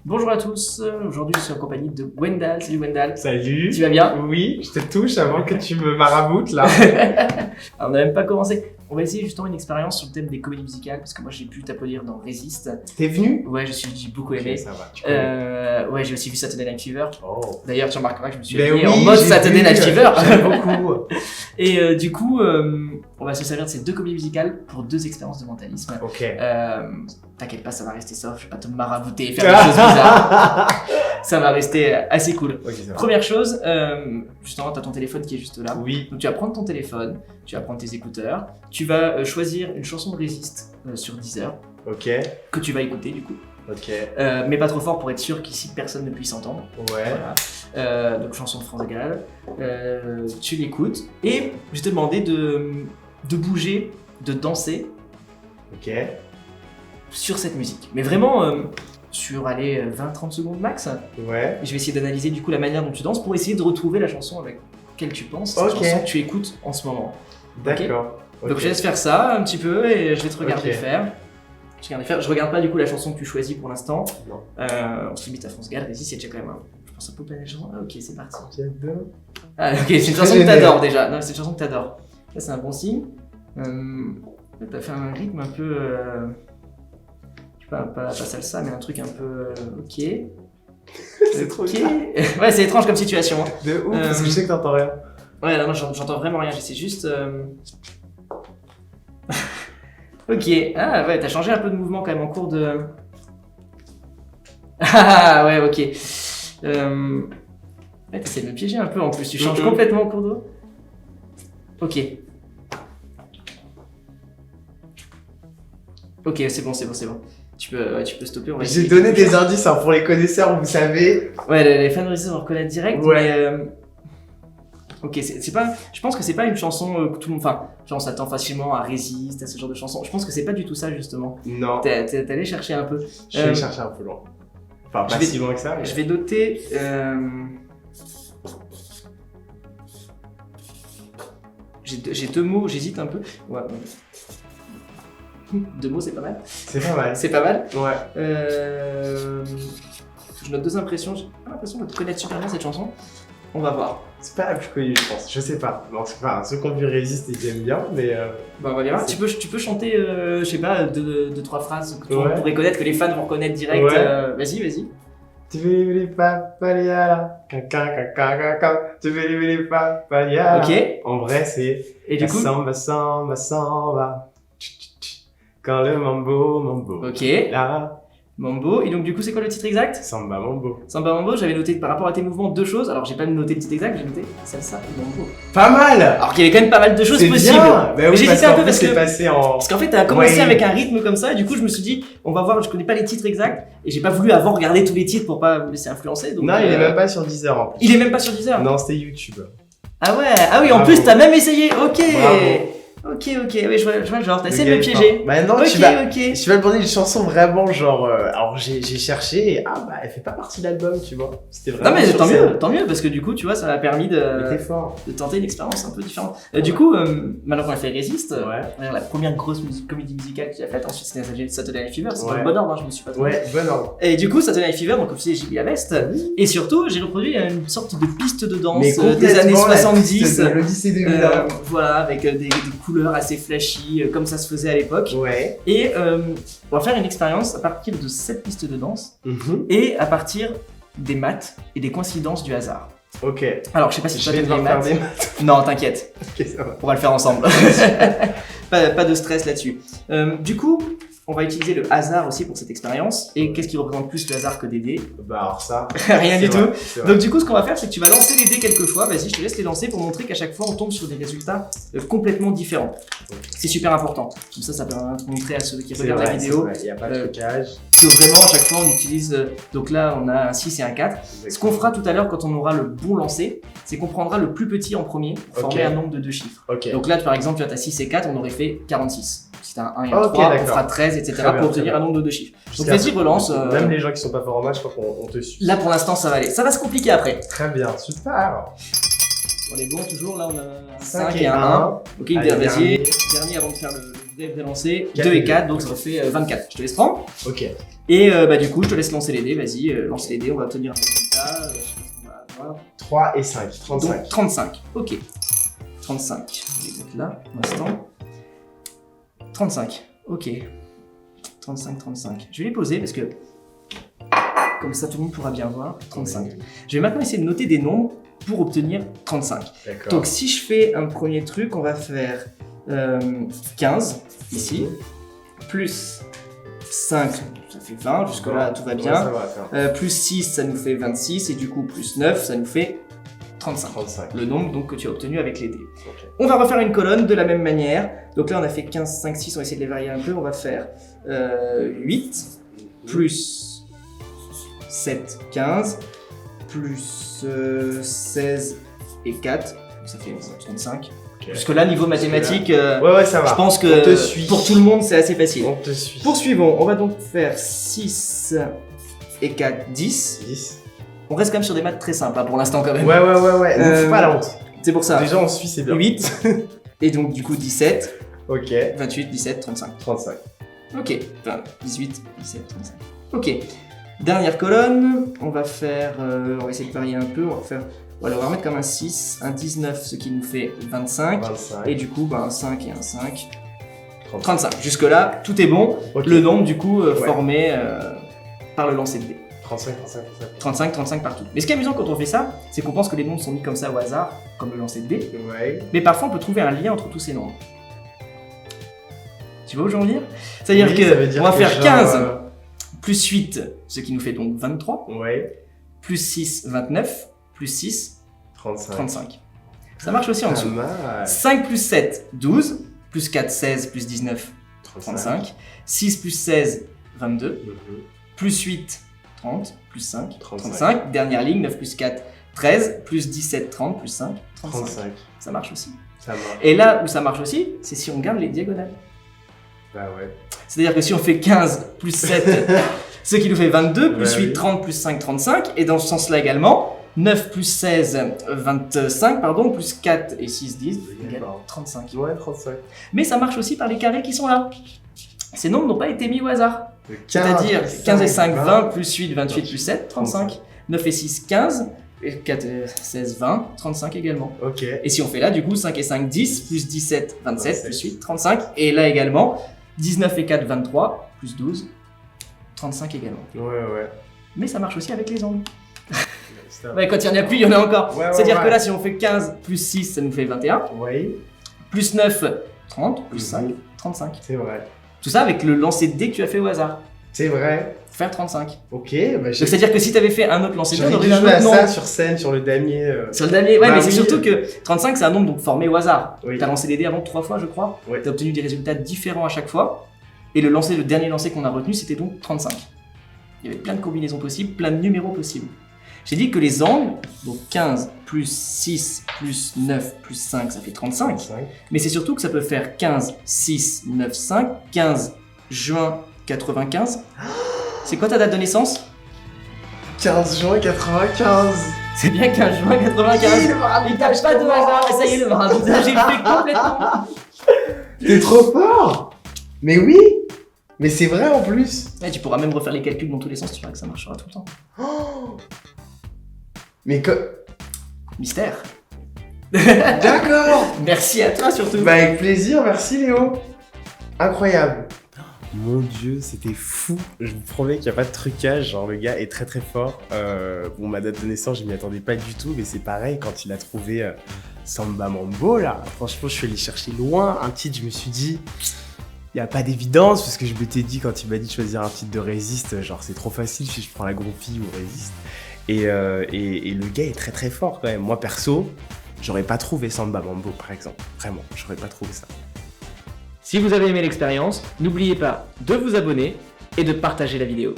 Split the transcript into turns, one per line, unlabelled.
Bonjour à tous, aujourd'hui je suis en compagnie de Gwendal. Salut Gwendal.
Salut.
Tu vas bien?
Oui, je te touche avant que tu me maraboutes là.
Alors, on n'a même pas commencé. On va essayer justement une expérience sur le thème des comédies musicales parce que moi j'ai pu t'applaudir dans Résiste.
T'es venu?
Ouais, j'ai beaucoup aimé.
Ok, ça va, tu connais.
Ouais, j'ai aussi vu Saturday Night Fever.
Oh.
D'ailleurs, tu remarqueras que je me suis
Ben
habillé
oui,
en mode
j'ai
Saturday
vu,
Night Fever.
J'aime beaucoup.
Et du coup, on va se servir de ces deux comédies musicales pour deux expériences de mentalisme.
Ok.
T'inquiète pas, ça va rester soft, je vais pas te marabouter et faire des choses bizarres. Ça va rester assez cool.
Ok, ça va.
Première chose, justement, t'as ton téléphone qui est juste là.
Oui.
Donc tu vas prendre ton téléphone, tu vas prendre tes écouteurs, tu vas choisir une chanson de Résiste sur Deezer
Ok.
que tu vas écouter du coup.
Ok.
Mais pas trop fort pour être sûr qu'ici personne ne puisse entendre.
Ouais.
Voilà. Donc chanson de France Gall. Tu l'écoutes et je vais te demander de bouger, de danser
Ok.
sur cette musique. Mais vraiment sur 20-30 secondes max.
Ouais.
Je vais essayer d'analyser du coup la manière dont tu danses pour essayer de retrouver la chanson avec laquelle tu penses, cette
Ok.
chanson que tu écoutes en ce moment.
D'accord. Ok.
Donc je laisse faire ça un petit peu et je vais te regarder
Ok.
faire. Je regarde pas du coup la chanson que tu choisis pour l'instant.
Non.
On se limite à France Gall. Vas-y, c'est déjà quand même je pense un peu pas la chanson. Ah ok, c'est parti.
J'adore.
Ah ok, c'est une chanson que t'adores déjà. Non, c'est une chanson que t'adores. Ça c'est un bon signe. T'as fait un rythme un peu... pas salsa, mais un truc un peu... ok.
C'est trop
Ok.
bien.
Ouais, c'est étrange comme situation. Hein.
De ouf, parce que je sais que t'entends rien.
Ouais, non, j'entends vraiment rien. J'essaie juste... ok. Ah ouais, t'as changé un peu de mouvement quand même en cours de... Ah ouais, ok. Ouais, t'essaies de me piéger un peu en plus. Tu changes complètement en cours d'eau. Ok. Ok, c'est bon. Tu peux stopper. On va
J'ai
essayer
donné
quelque chose.
des indices pour les connaisseurs, vous savez.
Ouais, les fans de Résiste vont reconnaître direct.
Ouais.
Mais, ok, c'est pas. Je pense que c'est pas une chanson que tout le monde. Enfin, genre on s'attend facilement à Résiste, à ce genre de chanson. Je pense que c'est pas du tout ça justement.
Non.
T'es allé chercher un peu.
Je vais aller chercher un peu loin. Enfin, pas si loin que ça. Mais...
Je vais noter. J'ai deux mots, j'hésite un peu. Ouais. Deux mots, c'est pas mal.
C'est pas mal.
C'est pas mal.
Ouais.
Je note deux impressions. J'ai pas l'impression de connaître super bien cette chanson. On va voir.
C'est pas la plus connue, je pense. Je sais pas. Bon, c'est pas. Ceux qui ont vu Résiste, ils aiment bien, mais.
Bah, on va voir. Tu peux chanter, je sais pas, deux, trois phrases que tout le
Ouais.
monde pourrait connaître, que les fans vont reconnaître direct.
Ouais.
Vas-y.
Tu veux les papaliala, caca, tu veux les papaliala.
Ok.
En vrai, c'est.
Et du coup.
Samba. Quand le mambo.
Ok.
Là,
Mambo. Et donc, du coup, c'est quoi le titre exact?
samba mambo.
Samba Mambo, j'avais noté par rapport à tes mouvements deux choses. Alors, j'ai pas noté le titre exact, j'ai noté salsa et mambo.
Pas mal!
Alors qu'il y avait quand même pas mal de choses
C'est
possibles.
bien! Bah oui,
j'hésitais
parce
un
qu'en
peu
plus,
parce
c'est
que.
passé en.
Parce qu'en fait, t'as commencé
Ouais.
avec un rythme comme ça, et du coup, je me suis dit, on va voir, je connais pas les titres exacts, et j'ai pas voulu avant regarder tous les titres pour pas me laisser influencer. Donc,
Non, il est même pas sur Deezer en plus.
Il est même pas sur Deezer.
Non, c'était YouTube.
Ah ouais, ah oui, en
Bravo.
plus, t'as même essayé, ok.
Bravo.
Ok, oui, je vois le genre, t'as
Le
essayé de me
gars est
piéger.
fort. Maintenant,
Ok,
tu vas me demander une chanson vraiment genre. Alors, j'ai cherché et elle fait pas partie de l'album, tu vois. C'était vraiment.
Non mais
sur
tant
scène.
mieux, parce que du coup, tu vois, ça m'a permis
Mais t'es fort.
de tenter une expérience un peu différente. Du coup, maintenant qu'on a fait Résiste,
Ouais.
la première grosse comédie musicale qu'il a faite, ensuite c'était Saturday Night Fever, c'est dans
Ouais.
le bon ordre, hein, je me suis pas trompé.
Ouais, bon ordre.
Et du coup, Saturday Night Fever, donc comme tu sais, j'ai mis la veste, et surtout, j'ai reproduit une sorte de piste de danse
Mais
des années
complètement la
70.
piste de l'Odyssée 2001.
Voilà, avec des couleurs assez flashy, comme ça se faisait à l'époque.
Ouais.
Et on va faire une expérience à partir de cette piste de danse
Mhm.
et à partir des maths et des coïncidences du hasard.
Ok.
Alors, je sais pas si
Je
toi
vais
t'aimes les
devoir faire
maths.
des maths.
Non, t'inquiète,
Ok, ça va.
on va le faire ensemble. pas de stress là-dessus. Du coup, on va utiliser le hasard aussi pour cette expérience. Et qu'est-ce qui représente plus le hasard que des dés?
Bah, alors ça.
Rien du
c'est
tout.
vrai, c'est vrai.
Donc du coup, ce qu'on va faire, c'est que tu vas lancer les dés quelques fois. Vas-y, je te laisse les lancer pour montrer qu'à chaque fois, on tombe sur des résultats complètement différents. C'est super important. Comme ça permet de montrer à ceux qui
C'est
regardent
vrai,
la vidéo
il n'y a pas de trucage.
que vraiment, à chaque fois, on utilise... donc là, on a un 6 et un 4. Ce qu'on fera tout à l'heure quand on aura le bon lancer, c'est qu'on prendra le plus petit en premier pour former un nombre de deux chiffres.
Ok.
Donc là, par exemple, tu as 6 et 4, on aurait fait 46. Si tu as un 1 et un
Ok,
3, on
d'accord.
fera 13, etc.
Très bien,
pour
très
obtenir
bien.
un nombre de deux chiffres. Donc
Jusqu'à-
vas-y, relance.
Même les gens qui sont pas forts en maths, je crois qu'on te suit.
Là, pour l'instant, ça va aller. Ça va se compliquer après.
Très bien, super.
On est bon toujours, là on a un
5
5 et un 1. Ok,
Allez,
vas-y,
dernier.
dernier avant de faire le Vous avez lancé
4
2 et
et
4, donc ça fait 24. Je te laisse prendre.
Ok.
Et du coup, je te laisse lancer les dés. Vas-y, lance les dés, on va obtenir un résultat. Je sais pas ce qu'on va avoir.
3 et 5, 35.
Donc 35, ok. 35, je vais les mettre là, pour l'instant. 35, ok. 35, 35. Je vais les poser parce que, comme ça tout le monde pourra bien voir, 35. Je vais maintenant essayer de noter des nombres pour obtenir 35.
D'accord.
Donc si je fais un premier truc, on va faire 15, ici, plus 5, ça fait 20, jusque là tout va bien.
Ouais, ça va,
Plus 6, ça nous fait 26, et du coup plus 9, ça nous fait 35.
35.
Le nombre donc, que tu as obtenu avec les dés.
Ok.
On va refaire une colonne de la même manière. Donc là, on a fait 15, 5, 6, on va essayer de les varier un peu. On va faire 8, plus 7, 15, plus 16 et 4, ça fait 35.
Ok.
Jusque là, niveau mathématique,
Ouais, ça va.
je pense
On te
que
suit.
pour tout le monde, c'est assez facile.
On te suit.
Poursuivons, on va donc faire 6 et 4, 10.
10.
On reste quand même sur des maths très simples, hein, pour l'instant quand même.
Ouais. Ne faut pas la honte.
C'est pour ça.
Déjà, on suit, c'est bien.
8, et donc du coup 17,
Ok.
28, 17, 35.
35.
Ok, enfin 18, 17, 35. Ok, dernière colonne, on va faire, on va essayer de varier un peu, on va faire, voilà, on va remettre comme un 6, un 19, ce qui nous fait 25,
25.
et du coup un 5 et un 5,
35.
35. Jusque là, tout est bon,
Ok.
le nombre du coup
Ouais.
formé par le lancer de dés.
35, 35, 35.
35, 35 partout. Mais ce qui est amusant quand on fait ça, c'est qu'on pense que les nombres sont mis comme ça au hasard, comme le lancer de dés,
Ouais.
mais parfois on peut trouver un lien entre tous ces nombres. Tu vois où je veux en venir? C'est-à-dire
Oui, ça veut dire
on va
que
faire
genre,
15 plus 8, ce qui nous fait donc 23,
Ouais.
plus 6, 29, plus 6,
35.
35. Ça marche aussi en
Pas
dessous.
mal.
5 plus 7, 12, plus 4, 16, plus 19, 35, 6 plus 16, 22,
Mhm.
plus 8, 30, plus 5,
35.
35, dernière ligne, 9 plus 4, 13, plus 17, 30, plus 5, 35.
35.
Ça marche aussi.
Ça marche.
Et là où ça marche aussi, c'est si on garde les diagonales.
Bah ouais.
C'est-à-dire que si on fait 15 plus 7, ce qui nous fait 22, plus
Ouais,
8,
oui.
30, plus 5, 35, et dans ce sens-là également, 9 plus 16, 25, pardon, plus 4 et 6, 10, égale
D'accord.
35.
Ouais, 35.
Mais ça marche aussi par les carrés qui sont là. Ces nombres n'ont pas été mis au hasard.
Le
C'est-à-dire 15 et 5, 20,
20.
plus 8, 28, plus 7, 35. 9 et 6, 15, et 4 et 16, 20, 35 également.
Ok.
Et si on fait là, du coup, 5 et 5, 10, plus 17, 27,
27.
plus 8, 35. Et là également, 19 et 4, 23, plus 12, 35 également.
Ouais.
Mais ça marche aussi avec les angles.
Stop.
Ouais, quand il n'y en a plus, il y en a encore.
Ouais,
C'est-à-dire
ouais.
que là, si on fait 15 plus 6, ça nous fait 21.
Ouais,
Plus 9, 30. Plus
Mhm.
5, 35.
c'est vrai.
Tout ça avec le lancer de dés que tu as fait au hasard.
C'est vrai.
Pour faire 35.
Ok, bah
Donc c'est-à-dire que si tu avais fait un autre lancer de dés, on
j'aurais
aurait
dû
eu un
jouer
autre
à ça
nombre.
sur scène, sur le damier.
Sur le damier, ouais,
Bah
mais c'est
oui.
surtout que 35, c'est un nombre donc formé au hasard.
Oui.
Tu as lancé les dés avant 3 fois, je crois.
Ouais.
Tu as obtenu des résultats différents à chaque fois. Et le dernier lancer qu'on a retenu, c'était donc 35. Il y avait plein de combinaisons possibles, plein de numéros possibles. J'ai dit que les angles, donc 15 plus 6 plus 9 plus 5, ça fait 35.
35.
Mais c'est surtout que ça peut faire 15, 6, 9, 5, 15 juin 95. C'est quoi ta date de naissance?
15 juin 95.
C'est bien 15 juin 95. Il tâche pas de hasard, ça y est, le maraboutage j'ai fait complètement.
T'es trop fort. Mais oui. Mais c'est vrai en plus.
Ouais, tu pourras même refaire les calculs dans tous les sens, tu verras que ça marchera tout le temps.
Oh. Mais
Mystère.
d'accord.
Merci à toi surtout.
Bah avec plaisir, merci Léo. Incroyable. Mon dieu, c'était fou. Je vous promets qu'il n'y a pas de trucage. Genre, le gars est très très fort. Bon, ma date de naissance, je m'y attendais pas du tout, mais c'est pareil quand il a trouvé Samba Mambo là. Franchement, je suis allé chercher loin un titre. Je me suis dit, il n'y a pas d'évidence parce que je m'étais dit quand il m'a dit de choisir un titre de Résiste, genre c'est trop facile si je prends la groupie ou Résiste. Et le gars est très très fort quand même. Moi perso, j'aurais pas trouvé Samba Mambo par exemple. Vraiment, j'aurais pas trouvé ça.
Si vous avez aimé l'expérience, n'oubliez pas de vous abonner et de partager la vidéo.